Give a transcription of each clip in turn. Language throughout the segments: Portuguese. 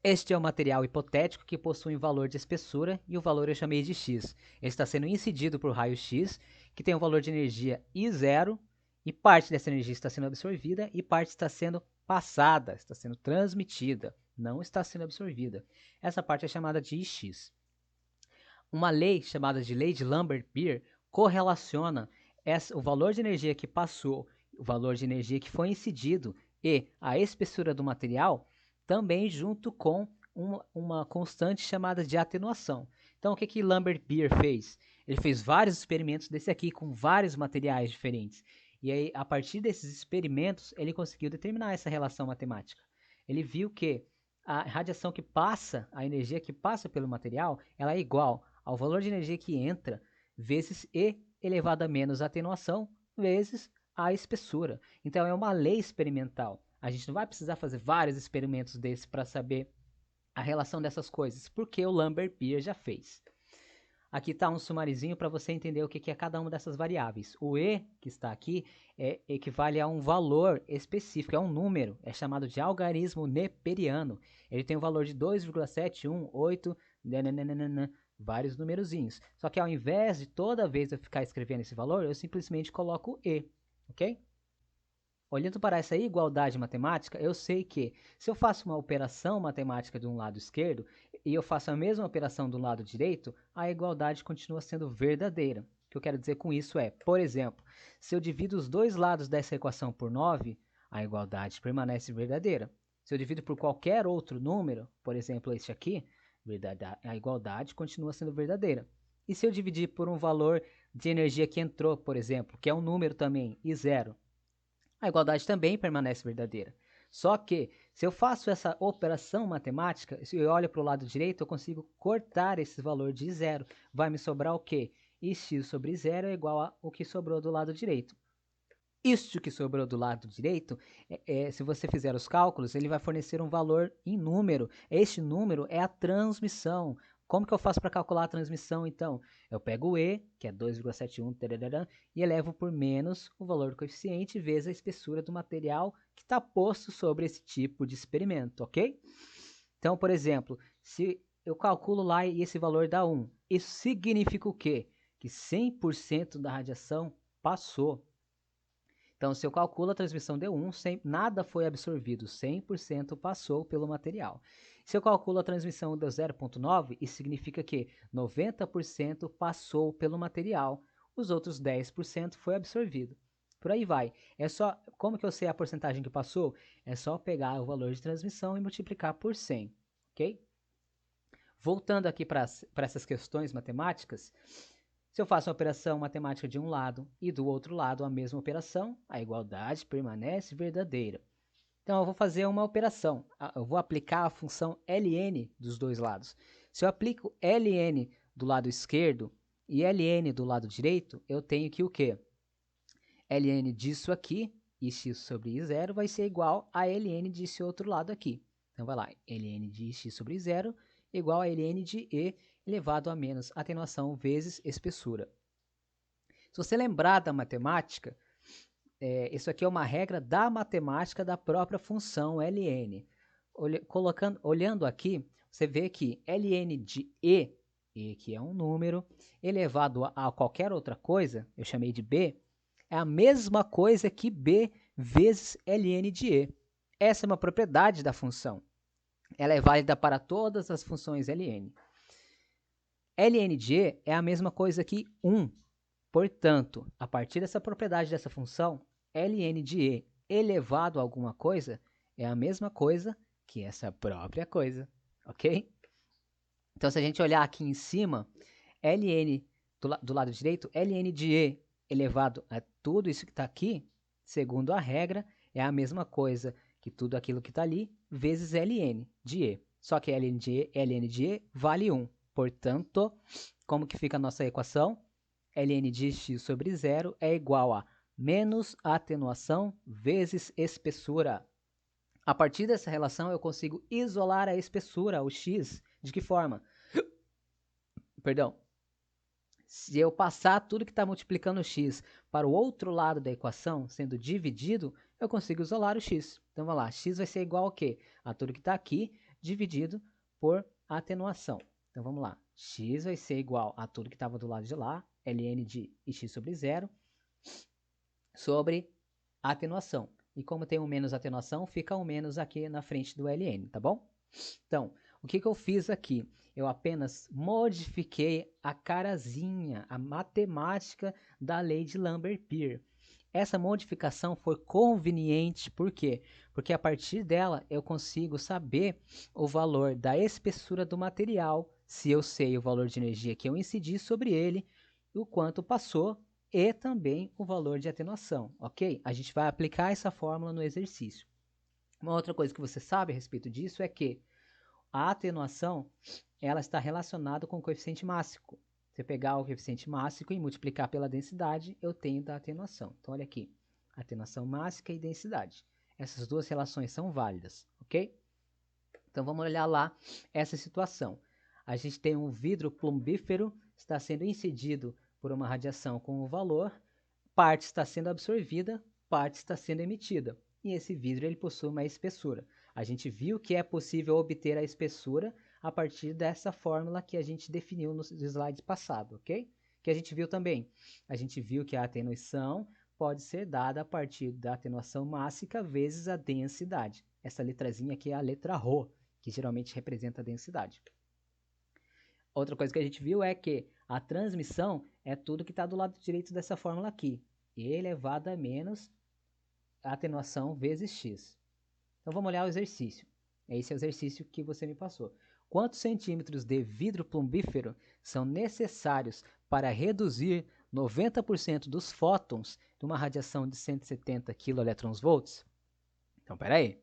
Este é o material hipotético que possui um valor de espessura e o valor eu chamei de x. Ele está sendo incidido por raio X, que tem um valor de energia I0, e parte dessa energia está sendo absorvida e parte está sendo passada, está sendo transmitida, não está sendo absorvida. Essa parte é chamada de Ix. Uma lei chamada de lei de Lambert-Beer correlaciona o valor de energia que passou, o valor de energia que foi incidido e a espessura do material também junto com uma constante chamada de atenuação. Então, o que Lambert-Beer fez? Ele fez vários experimentos desse aqui com vários materiais diferentes. E aí, a partir desses experimentos, ele conseguiu determinar essa relação matemática. Ele viu que a radiação que passa, a energia que passa pelo material, ela é igual ao valor de energia que entra vezes E elevado a menos a atenuação vezes a espessura. Então, é uma lei experimental. A gente não vai precisar fazer vários experimentos desses para saber a relação dessas coisas, porque o Lambert-Beer já fez. Aqui está um sumarizinho para você entender o que é cada uma dessas variáveis. O E, que está aqui, equivale a um valor específico, é um número, é chamado de algarismo neperiano. Ele tem um valor de 2,718, vários numerozinhos. Só que ao invés de toda vez eu ficar escrevendo esse valor, eu simplesmente coloco E, ok? Olhando para essa igualdade matemática, eu sei que se eu faço uma operação matemática de um lado esquerdo e eu faço a mesma operação do lado direito, a igualdade continua sendo verdadeira. O que eu quero dizer com isso é, por exemplo, se eu divido os dois lados dessa equação por 9, a igualdade permanece verdadeira. Se eu divido por qualquer outro número, por exemplo, este aqui, a igualdade continua sendo verdadeira. E se eu dividir por um valor de energia que entrou, por exemplo, que é um número também, e zero, a igualdade também permanece verdadeira. Só que, se eu faço essa operação matemática, se eu olho para o lado direito, eu consigo cortar esse valor de zero. Vai me sobrar o quê? E x sobre zero é igual ao que sobrou do lado direito. Isso que sobrou do lado direito, se você fizer os cálculos, ele vai fornecer um valor em número. Este número é a transmissão. Como que eu faço para calcular a transmissão, então? Eu pego o E, que é 2,71, e elevo por menos o valor do coeficiente vezes a espessura do material que está posto sobre esse tipo de experimento, ok? Então, por exemplo, se eu calculo lá e esse valor dá 1, isso significa o quê? Que 100% da radiação passou. Então, se eu calculo a transmissão deu 1, nada foi absorvido, 100% passou pelo material. Se eu calculo a transmissão deu 0,9, isso significa que 90% passou pelo material, os outros 10% foi absorvido. Por aí vai. É só, como que eu sei a porcentagem que passou? É só pegar o valor de transmissão e multiplicar por 100, ok? Voltando aqui para essas questões matemáticas, se eu faço a operação matemática de um lado e do outro lado a mesma operação, a igualdade permanece verdadeira. Então, eu vou fazer uma operação. Eu vou aplicar a função ln dos dois lados. Se eu aplico ln do lado esquerdo e ln do lado direito, eu tenho que o quê? Ln disso aqui, e x sobre i0, vai ser igual a ln desse outro lado aqui. Então, vai lá, ln de x sobre i0 igual a ln de e elevado a menos atenuação vezes espessura. Se você lembrar da matemática, isso aqui é uma regra da matemática da própria função ln. Olhando aqui, você vê que ln de e que é um número, elevado a qualquer outra coisa, eu chamei de b, é a mesma coisa que b vezes ln de e. Essa é uma propriedade da função. Ela é válida para todas as funções ln. ln de e é a mesma coisa que 1. Portanto, a partir dessa propriedade dessa função, ln de e elevado a alguma coisa é a mesma coisa que essa própria coisa, ok? Então, se a gente olhar aqui em cima, ln do lado direito, ln de e elevado a tudo isso que está aqui, segundo a regra, é a mesma coisa que tudo aquilo que está ali, vezes ln de e. Só que ln de e vale 1. Portanto, como que fica a nossa equação? ln de x sobre 0 é igual a menos atenuação vezes espessura. A partir dessa relação, eu consigo isolar a espessura, o x, de que forma? Perdão. Se eu passar tudo que está multiplicando o x para o outro lado da equação, sendo dividido, eu consigo isolar o x. Então, vamos lá, x vai ser igual ao quê? A tudo que está aqui, dividido por atenuação. Então vamos lá, x vai ser igual a tudo que estava do lado de lá, ln de x sobre 0, sobre atenuação. E como tem um menos atenuação, fica um menos aqui na frente do ln, tá bom? Então, o que eu fiz aqui? Eu apenas modifiquei a carazinha, a matemática da lei de Lambert-Peer. Essa modificação foi conveniente, por quê? Porque a partir dela eu consigo saber o valor da espessura do material, se eu sei o valor de energia que eu incidi sobre ele, o quanto passou e também o valor de atenuação, ok? A gente vai aplicar essa fórmula no exercício. Uma outra coisa que você sabe a respeito disso é que a atenuação ela está relacionada com o coeficiente mássico. Se eu pegar o coeficiente mássico e multiplicar pela densidade, eu tenho da atenuação. Então, olha aqui, atenuação mássica e densidade. Essas duas relações são válidas, ok? Então, vamos olhar lá essa situação. A gente tem um vidro plumbífero, está sendo incidido por uma radiação com um valor, parte está sendo absorvida, parte está sendo emitida. E esse vidro ele possui uma espessura. A gente viu que é possível obter a espessura a partir dessa fórmula que a gente definiu nos slides passados, ok? Que a gente viu também. A gente viu que a atenuação pode ser dada a partir da atenuação mássica vezes a densidade. Essa letrazinha aqui é a letra ρ, que geralmente representa a densidade. Outra coisa que a gente viu é que a transmissão é tudo que está do lado direito dessa fórmula aqui. E elevado a menos a atenuação vezes x. Então vamos olhar o exercício. Esse é o exercício que você me passou. Quantos centímetros de vidro plumbífero são necessários para reduzir 90% dos fótons de uma radiação de 170 kV? Então, peraí.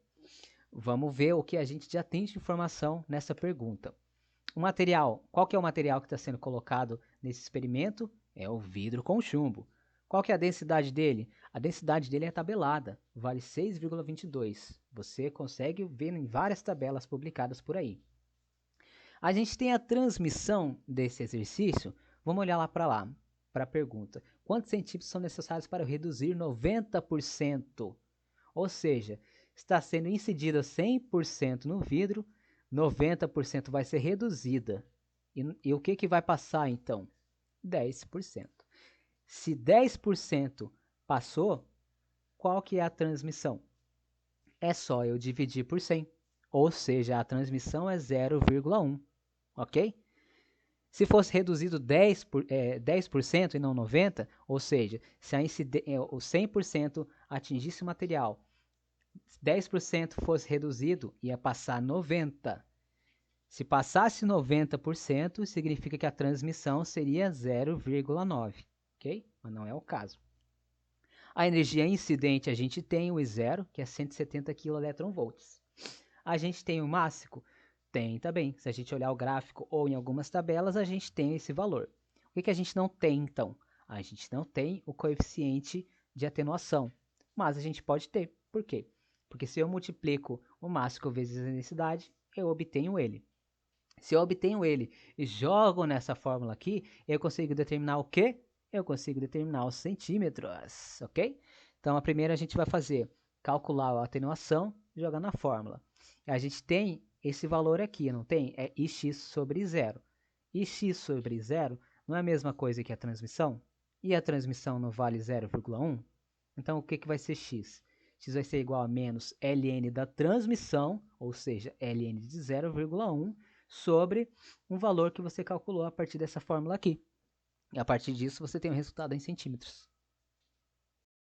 Vamos ver o que a gente já tem de informação nessa pergunta. O material, qual que é o material que está sendo colocado nesse experimento? É o vidro com chumbo. Qual que é a densidade dele? A densidade dele é tabelada, vale 6,22. Você consegue ver em várias tabelas publicadas por aí. A gente tem a transmissão desse exercício. Vamos olhar lá, para a pergunta. Quantos centímetros são necessários para reduzir 90%? Ou seja, está sendo incidida 100% no vidro, 90% vai ser reduzida. E o que vai passar, então? 10%. Se 10% passou, qual que é a transmissão? É só eu dividir por 100. Ou seja, a transmissão é 0,1. Ok? Se fosse reduzido 10% e não 90%, ou seja, se o 100% atingisse o material, 10% fosse reduzido, ia passar 90%. Se passasse 90%, significa que a transmissão seria 0,9, ok? Mas não é o caso. A energia incidente a gente tem o I0, que é 170 kV. A gente tem o mássico? Tem também. Se a gente olhar o gráfico ou em algumas tabelas, a gente tem esse valor. O que a gente não tem, então? A gente não tem o coeficiente de atenuação, mas a gente pode ter. Por quê? Porque se eu multiplico o mássico vezes a densidade, eu obtenho ele. Se eu obtenho ele e jogo nessa fórmula aqui, eu consigo determinar o quê? Eu consigo determinar os centímetros, ok? Então, a primeira a gente vai fazer, calcular a atenuação, jogar na fórmula. A gente tem esse valor aqui, não tem? É Ix sobre 0. Ix sobre 0 não é a mesma coisa que a transmissão? E a transmissão não vale 0,1? Então, o que vai ser x? X vai ser igual a menos ln da transmissão, ou seja, ln de 0,1, sobre um valor que você calculou a partir dessa fórmula aqui. E a partir disso você tem o resultado em centímetros.